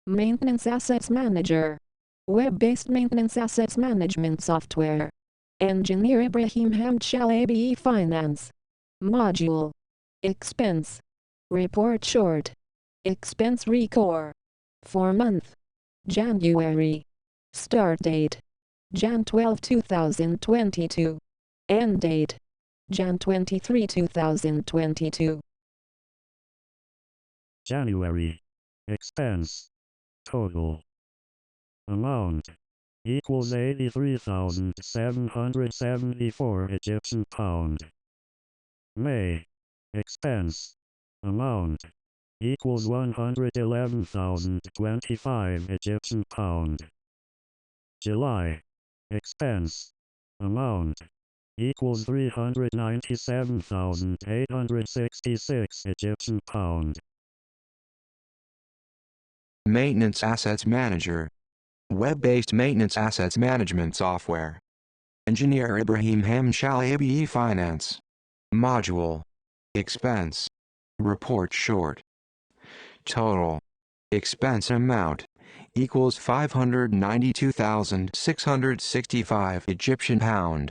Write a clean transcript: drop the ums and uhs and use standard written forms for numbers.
Maintenance Assets Manager. Web-based maintenance assets management software. Engineer Ibrahim Hamdshalabi Finance. Module. Expense. Report short. Expense record. For month. January. Start date. Jan 12, 2022. End date. Jan 23, 2022. January. Expense. Total. Amount. Equals 83,774 Egyptian pound. May. Expense. Amount. Equals 111,025 Egyptian pound. July. Expense. Amount. Equals 397,866 Egyptian pound. Maintenance Assets Manager. Web-based maintenance assets management software. Engineer Ibrahim Hamdshalabi Finance. Module. Expense. Report short. Total. Expense amount. Equals 592,665 Egyptian pound.